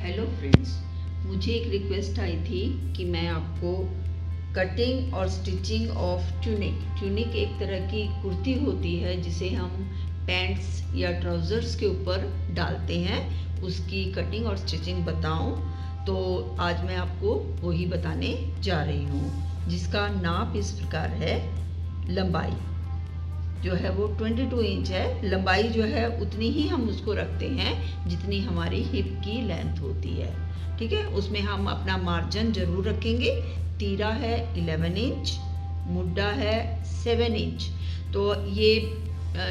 Hello friends, मुझे एक request आई थी कि मैं आपको कटिंग और स्टिचिंग ऑफ ट्यूनिक एक तरह की कुर्ती होती है जिसे हम पैंट्स या ट्राउज़र्स के ऊपर डालते हैं, उसकी कटिंग और स्टिचिंग बताऊं। तो आज मैं आपको वही बताने जा रही हूँ, जिसका नाप इस प्रकार है। लंबाई जो है वो 22 इंच है। लंबाई जो है उतनी ही हम उसको रखते हैं जितनी हमारी हिप की लेंथ होती है। ठीक है, उसमें हम अपना मार्जिन जरूर रखेंगे। तीरा है 11 इंच, मुड्डा है 7 इंच। तो ये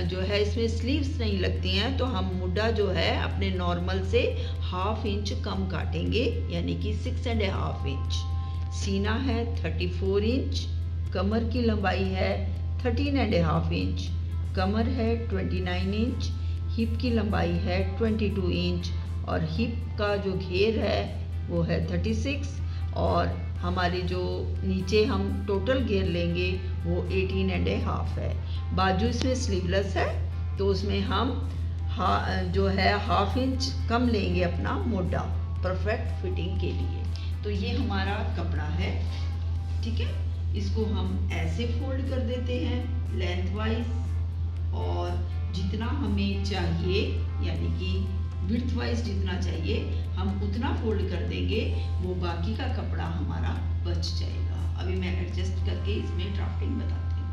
जो है इसमें स्लीव्स नहीं लगती हैं, तो हम मुड्डा जो है अपने नॉर्मल से ½ इंच कम काटेंगे, यानी कि 6.5 इंच। सीना है 34 इंच, कमर की लंबाई है 13.5 इंच, कमर है 29 इंच, हिप की लंबाई है 22 इंच और हिप का जो घेर है वो है 36 और हमारी जो नीचे हम टोटल घेर लेंगे वो 18.5 है। बाजू इसमें स्लीवलेस है, तो उसमें हम जो है ½ इंच कम लेंगे अपना मोटा परफेक्ट फिटिंग के लिए। तो ये हमारा कपड़ा है। ठीक है, इसको हम ऐसे फोल्ड कर देते हैं लेंथ वाइज, और जितना हमें चाहिए यानी कि विड्थ वाइज जितना चाहिए हम उतना फोल्ड कर देंगे, वो बाकी का कपड़ा हमारा बच जाएगा। अभी मैं एडजस्ट करके इसमें ड्राफ्टिंग बताती हूँ।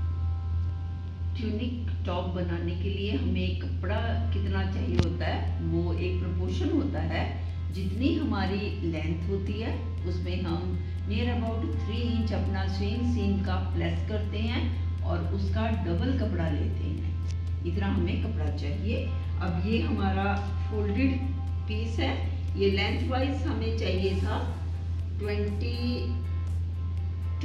ट्यूनिक टॉप बनाने के लिए हमें कपड़ा कितना चाहिए होता है, वो एक प्रपोर्शन होता है। जितनी हमारी लेंथ होती है उसमें हम नियर अबाउट 3 इंच अपना स्विंग सीम का प्लेस करते हैं और उसका डबल कपड़ा लेते हैं। इतना हमें कपड़ा चाहिए। अब ये हमारा फोल्डेड पीस है। ये लेंथ वाइज हमें चाहिए था 22 +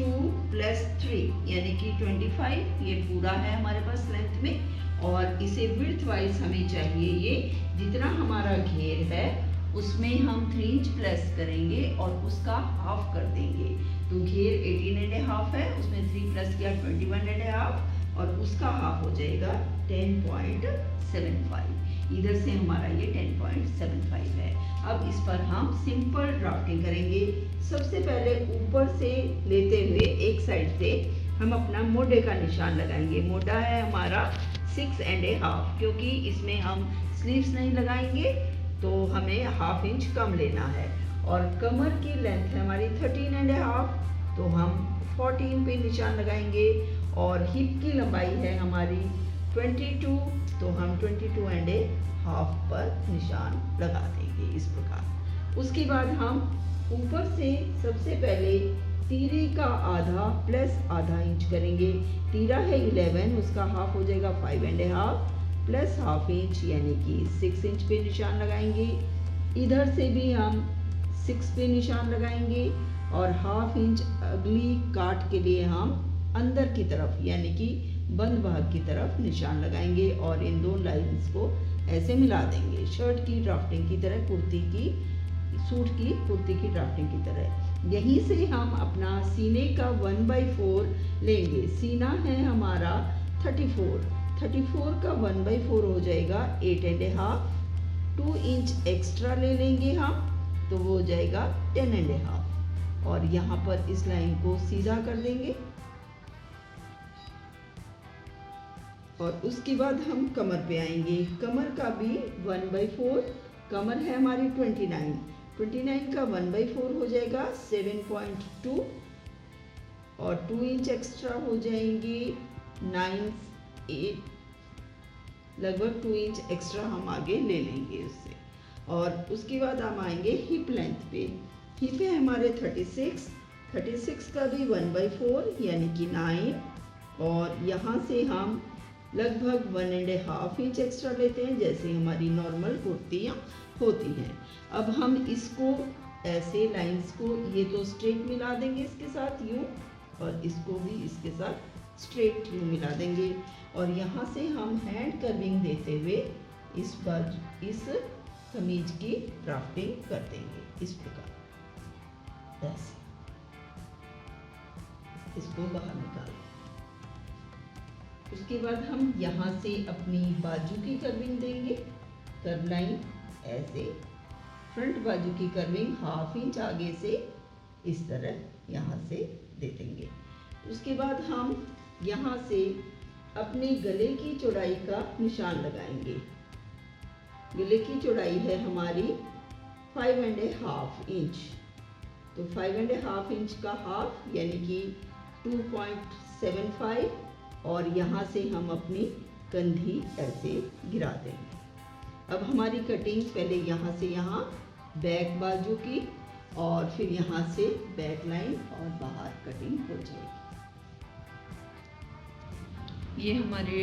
3 यानी कि 25। ये पूरा है हमारे पास लेंथ में, और इसे विड्थ वाइज हमें चाहिए ये जितना हमारा घेर है उसमें हम 3 इंच प्लस करेंगे और उसका हाफ कर देंगे। तो घेर 18.5 है, उसमें 3 प्लस किया 21.5 और उसका हाफ हो जाएगा 10.75। इधर से हमारा ये 10.75 है। अब इस पर हम सिंपल ड्राफ्टिंग करेंगे। सबसे पहले ऊपर से लेते हुए एक साइड से हम अपना मोढे का निशान लगाएंगे। मोढा है हमारा 6.5, क्योंकि इसमें हम स्लीव्स नहीं लगाएंगे तो हमें ½ इंच कम लेना है। और कमर की लेंथ है हमारी 13.5, तो हम 14 पे निशान लगाएंगे। और हिप की लंबाई है हमारी 22, तो हम 22.5 पर निशान लगा देंगे इस प्रकार। उसके बाद हम ऊपर से सबसे पहले तीरे का आधा प्लस ½ इंच करेंगे। तीरा है 11, उसका हाफ हो जाएगा 5.5 प्लस ½ इंच यानी कि 6 इंच पे निशान लगाएंगे। इधर से भी हम 6 पे निशान लगाएंगे और ½ इंच अगली काट के लिए हम अंदर की तरफ यानी कि बंद भाग की तरफ निशान लगाएंगे और इन दो लाइंस को ऐसे मिला देंगे, शर्ट की ड्राफ्टिंग की तरह, सूट की कुर्ती की ड्राफ्टिंग की तरह। यहीं से हम अपना सीने का 1/4 लेंगे। सीना है हमारा 34 का 1/4 हो जाएगा 8.5। 2 इंच एक्स्ट्रा ले लेंगे हम, तो वो हो जाएगा 10.5 और यहाँ पर इस लाइन को सीधा कर देंगे। और उसके बाद हम कमर पे आएंगे। कमर का भी 1/4, कमर है हमारी 29 का 1/4 हो जाएगा 7.2 और 2 इंच एक्स्ट्रा हो जाएंगे 8, लगभग 2 इंच एक्स्ट्रा हम आगे ले लेंगे उससे। और उसके बाद हम आएंगे हिप लेंथ पे। हिप है हमारे 36 का भी 1/4 यानी कि 9 और यहाँ से हम लगभग 1.5 इंच एक्स्ट्रा लेते हैं, जैसे हमारी नॉर्मल कुर्तियाँ होती हैं। अब हम इसको ऐसे लाइंस को ये तो स्ट्रेट मिला देंगे इसके साथ यूँ, और इसको भी इसके साथ स्ट्रेट यूँ मिला देंगे। और यहाँ से हम हैंड कर्विंग देते हुए इस कमीज की ड्राफ्टिंग कर देंगे इस प्रकार। ऐसे इसको बाहर निकाल। उसके बाद हम यहाँ से अपनी बाजू की कर्विंग देंगे, कर्व लाइन ऐसे फ्रंट बाजू की कर्विंग 1/2 इंच आगे से इस तरह यहाँ से दे देंगे। उसके बाद हम यहाँ से अपने गले की चौड़ाई का निशान लगाएंगे। गले की चौड़ाई है हमारी 5.5 इंच, तो 5.5 इंच का हाफ यानी कि 2.75, और यहाँ से हम अपनी कंधी ऐसे गिरा देंगे। अब हमारी कटिंग पहले यहाँ से यहाँ बैक बाजू की, और फिर यहाँ से बैक लाइन और बाहर कटिंग हो जाएगी। ये हमारे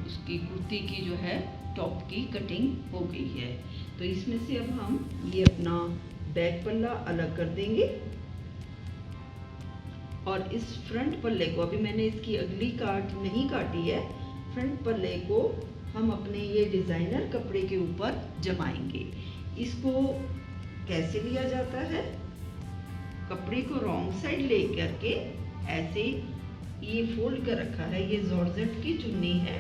उसकी कुर्ती की जो है टॉप की कटिंग हो गई है। तो इसमें से अब हम ये अपना बैक पल्ला अलग कर देंगे, और इस फ्रंट पल्ले को, अभी मैंने इसकी अगली काट नहीं काटी है, फ्रंट पल्ले को हम अपने ये डिज़ाइनर कपड़े के ऊपर जमाएंगे। इसको कैसे लिया जाता है, कपड़े को रॉन्ग साइड ले करके ऐसे ये फोल्ड कर रखा है, ये जॉर्जेट की चुन्नी है,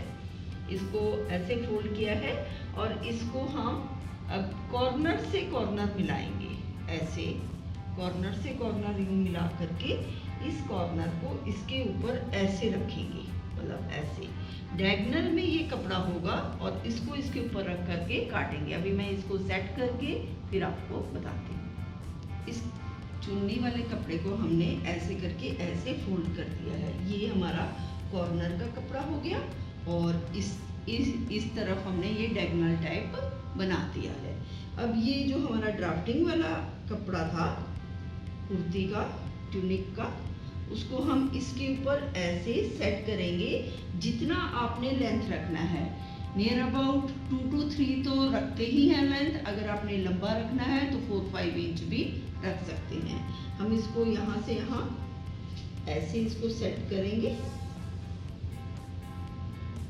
इसको ऐसे फोल्ड किया है, और इसको हम अब कॉर्नर से कॉर्नर मिलाएंगे। ऐसे कॉर्नर से कॉर्नर यूं मिला करके इस कॉर्नर को इसके ऊपर ऐसे रखेंगे, मतलब ऐसे डायगोनल में ये कपड़ा होगा, और इसको इसके ऊपर रख करके काटेंगे। अभी मैं इसको सेट करके फिर आपको बताती हूँ। इस चुन्नी वाले कपड़े को हमने ऐसे करके ऐसे फोल्ड कर दिया है। ये हमारा कॉर्नर का कपड़ा हो गया, और इस तरफ हमने ये डायगोनल टाइप बना दिया है। अब ये जो हमारा ड्राफ्टिंग वाला कपड़ा था कुर्ती का, ट्यूनिक का, उसको हम इसके ऊपर ऐसे सेट करेंगे। जितना आपने लेंथ रखना है, नियर अबाउट 2 to 3 तो रखते ही हैं लेंथ। अगर आपने लंबा रखना है तो 4-5 इंच भी रख सकते हैं। हम इसको यहाँ से यहाँ ऐसे इसको सेट करेंगे।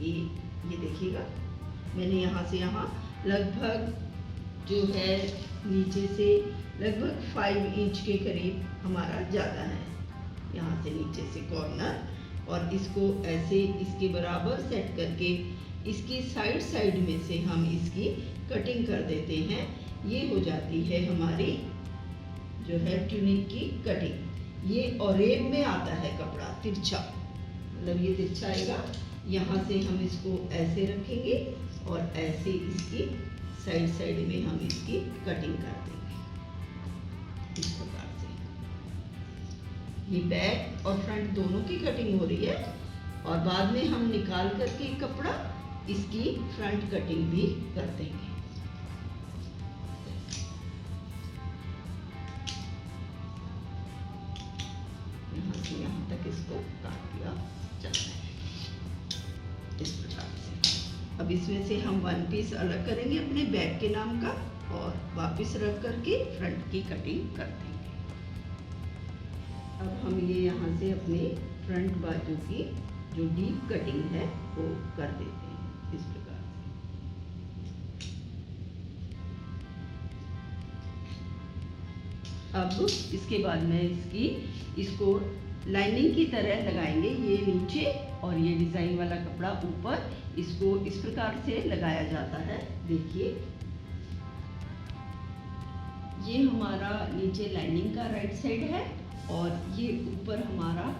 ये देखिएगा, मैंने यहाँ से यहाँ लगभग जो है नीचे से लगभग 5 इंच के करीब हमारा ज़्यादा है, यहाँ से नीचे से कॉर्नर, और इसको ऐसे इसके बराबर सेट करके इसकी साइड में से हम इसकी कटिंग कर देते हैं। ये हो जाती है हमारी जो है ट्यूनिक की कटिंग। ये ऑरेब में आता है कपड़ा तिरछा, मतलब ये तिरछा आएगा। यहाँ से हम इसको ऐसे रखेंगे, और ऐसे इसकी साइड में हम इसकी कटिंग कर देंगे इस प्रकार से। ये बैक और फ्रंट दोनों की कटिंग हो रही है, और बाद में हम निकाल करके कपड़ा इसकी फ्रंट कटिंग भी कर देंगे। यहाँ से यहाँ तक इसको काट दिया जाता है इस प्रकार से। अब इसमें से हम 1 पीस अलग करेंगे अपने बैक के नाम का, और वापस रख करके फ्रंट की कटिंग कर देंगे। अब हम ये यहाँ से अपने फ्रंट बाजू की जो डीप कटिंग है वो कर देते हैं इस प्रकार से। अब इसके बाद में इसको लाइनिंग की तरह लगाएंगे। ये नीचे और ये डिजाइन वाला कपड़ा ऊपर, इसको इस प्रकार से लगाया जाता है। देखिए, ये हमारा नीचे लाइनिंग का राइट साइड है, और ये ऊपर हमारा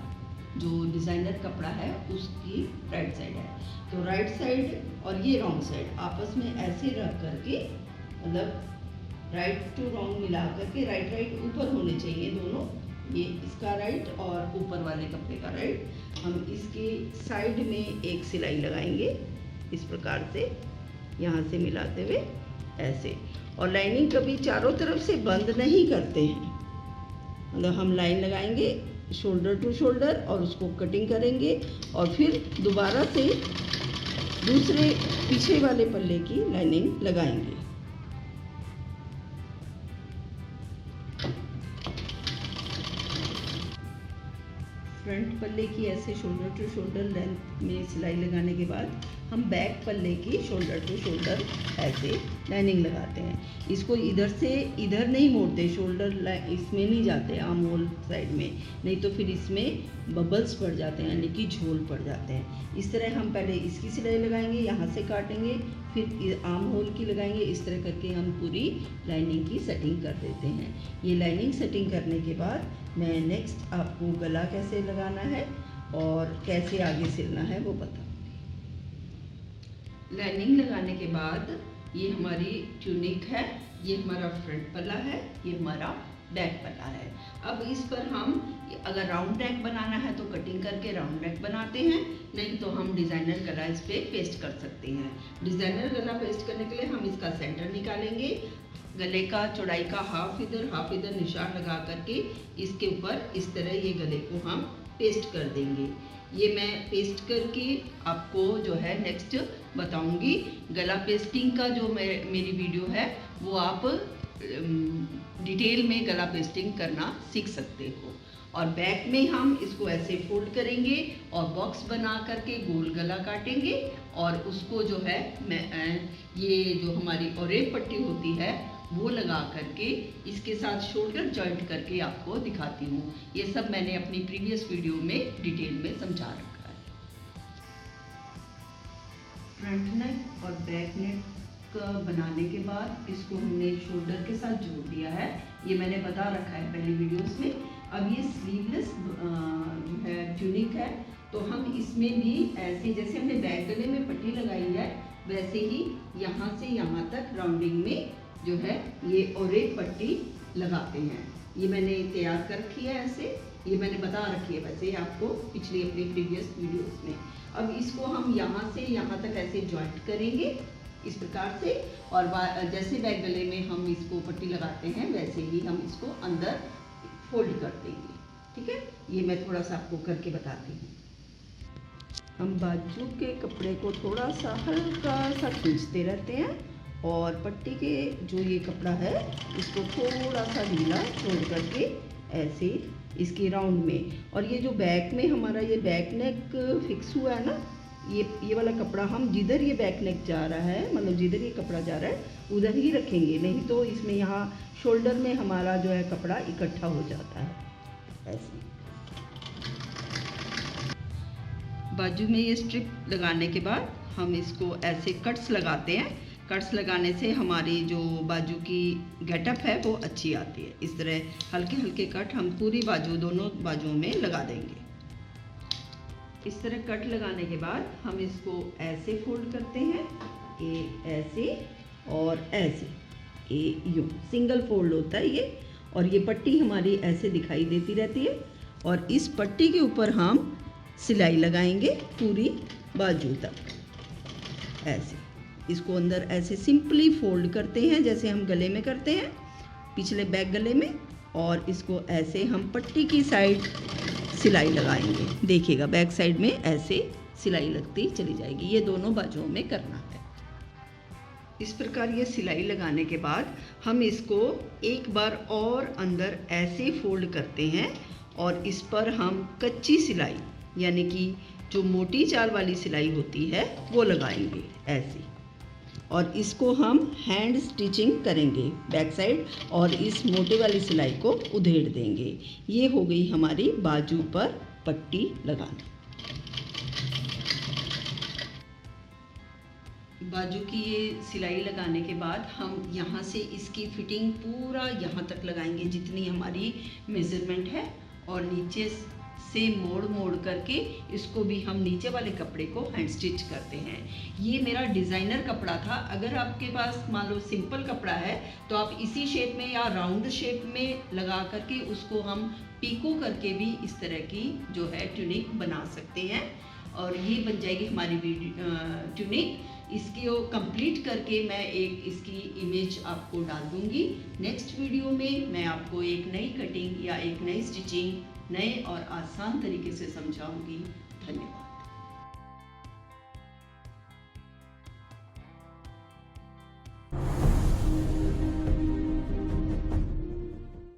जो डिजाइनर कपड़ा है उसकी राइट साइड है। तो राइट साइड और ये रॉन्ग साइड आपस में ऐसे रख करके, मतलब राइट टू रॉन्ग मिला करके, राइट ऊपर होने चाहिए दोनों, ये इसका राइट और ऊपर वाले कपड़े का राइट। हम इसके साइड में एक सिलाई लगाएंगे इस प्रकार से, यहाँ से मिलाते हुए ऐसे। और लाइनिंग कभी चारों तरफ से बंद नहीं करते हैं, मतलब हम लाइन लगाएंगे शोल्डर टू शोल्डर और उसको कटिंग करेंगे, और फिर दोबारा से दूसरे पीछे वाले पल्ले की लाइनिंग लगाएंगे। फ्रंट पल्ले की ऐसे शोल्डर टू शोल्डर लेंथ में सिलाई लगाने के बाद हम बैक पल्ले की शोल्डर टू शोल्डर ऐसे लाइनिंग लगाते हैं। इसको इधर से इधर नहीं मोड़ते, शोल्डर इसमें नहीं जाते आर्म होल साइड में, नहीं तो फिर इसमें बबल्स पड़ जाते हैं, यानी कि झोल पड़ जाते हैं। इस तरह हम पहले इसकी सिलाई लगाएंगे, यहाँ से काटेंगे, फिर आर्म होल की लगाएंगे। इस तरह करके हम पूरी लाइनिंग की सेटिंग कर देते हैं। ये लाइनिंग सेटिंग करने के बाद मैं नेक्स्ट आपको गला कैसे लगाना है और कैसे आगे सिलना है वो बताऊंगी। लाइनिंग लगाने के बाद ये हमारी ट्यूनिक है, ये हमारा फ्रंट पल्ला है, ये हमारा बैक पल्ला है। अब इस पर हम अगर राउंड नेक बनाना है तो कटिंग करके राउंड नेक बनाते हैं, नहीं तो हम डिज़ाइनर गला इस पर पेस्ट कर सकते हैं। डिज़ाइनर गला पेस्ट करने के लिए हम इसका सेंटर निकालेंगे, गले का चौड़ाई का हाफ इधर निशान लगा करके इसके ऊपर इस तरह ये गले को हम पेस्ट कर देंगे। ये मैं पेस्ट करके आपको जो है नेक्स्ट बताऊंगी। गला पेस्टिंग का जो मेरी वीडियो है वो आप डिटेल में गला पेस्टिंग करना सीख सकते हो। और बैक में हम इसको ऐसे फोल्ड करेंगे और बॉक्स बना करके गोल गला काटेंगे और उसको जो है ये जो हमारी ओरेप पट्टी होती है वो लगा करके इसके साथ शोल्डर जॉइंट करके आपको दिखाती हूँ। ये सब मैंने अपनी प्रीवियस वीडियो में डिटेल में समझा रखा है। फ्रंट नेक और बैक नेक बनाने के बाद इसको हमने शोल्डर के साथ जोड़ दिया है, ये मैंने बता रखा है पहली वीडियोस में। अब ये स्लीवलेस जो है ट्यूनिक है, तो हम इसमें भी ऐसे जैसे हमने बैक गले में पट्टी लगाई है वैसे ही यहाँ से यहाँ तक राउंडिंग में जो है ये ओरेप पट्टी लगाते हैं। ये मैंने तैयार कर रखी है ऐसे, ये मैंने बता रखी है वैसे आपको पिछली अपनी प्रीवियस वीडियोस में। अब इसको हम यहाँ से यहाँ तक ऐसे जॉइंट करेंगे इस प्रकार से, और जैसे बैक गले में हम इसको पट्टी लगाते हैं वैसे ही हम इसको अंदर फोल्ड कर देंगे। ठीक है, ये मैं थोड़ा सा आपको करके बताती हूँ। हम बाजू के कपड़े को थोड़ा सा हल्का सा खींचते रहते हैं और पट्टी के जो ये कपड़ा है इसको थोड़ा सा ढीला छोड़ करके ऐसे इसके राउंड में, और ये जो बैक में हमारा ये बैक नेक फिक्स हुआ है ना, ये वाला कपड़ा हम जिधर ये बैक नेक जा रहा है, मतलब जिधर ये कपड़ा जा रहा है उधर ही रखेंगे, नहीं तो इसमें यहाँ शोल्डर में हमारा जो है कपड़ा इकट्ठा हो जाता है ऐसे। बाजू में ये स्ट्रिप लगाने के बाद हम इसको ऐसे कट्स लगाते हैं। कट्स लगाने से हमारी जो बाजू की गेटअप है वो अच्छी आती है। इस तरह हल्के हल्के कट हम पूरी बाजू दोनों बाजुओं में लगा देंगे। इस तरह कट लगाने के बाद हम इसको ऐसे फोल्ड करते हैं, ये ऐसे और ऐसे, ये यूँ सिंगल फोल्ड होता है ये, और ये पट्टी हमारी ऐसे दिखाई देती रहती है। और इस पट्टी के ऊपर हम सिलाई लगाएंगे पूरी बाजू तक ऐसे। इसको अंदर ऐसे सिंपली फोल्ड करते हैं जैसे हम गले में करते हैं, पिछले बैक गले में, और इसको ऐसे हम पट्टी की साइड सिलाई लगाएंगे। देखिएगा बैक साइड में ऐसे सिलाई लगती चली जाएगी। ये दोनों बाजुओं में करना है। इस प्रकार ये सिलाई लगाने के बाद हम इसको एक बार और अंदर ऐसे फोल्ड करते हैं और इस पर हम कच्ची सिलाई यानी कि जो मोटी चाल वाली सिलाई होती है वो लगाएंगे ऐसे, और इसको हम हैंड स्टिचिंग करेंगे बैक साइड और इस मोटे वाली सिलाई को उधेड़ देंगे। ये हो गई हमारी बाजू पर पट्टी लगाना। बाजू की ये सिलाई लगाने के बाद हम यहाँ से इसकी फिटिंग पूरा यहाँ तक लगाएंगे जितनी हमारी मेजरमेंट है, और नीचे से मोड़ मोड़ करके इसको भी हम नीचे वाले कपड़े को हैंड स्टिच करते हैं। ये मेरा डिज़ाइनर कपड़ा था। अगर आपके पास मान लो सिंपल कपड़ा है तो आप इसी शेप में या राउंड शेप में लगा करके उसको हम पीको करके भी इस तरह की जो है ट्यूनिक बना सकते हैं, और ये बन जाएगी हमारी ट्यूनिक। इसको कंप्लीट करके मैं एक इसकी इमेज आपको डाल दूंगी। नेक्स्ट वीडियो में मैं आपको एक नई कटिंग या एक नई स्टिचिंग नए और आसान तरीके से समझाऊंगी। धन्यवाद।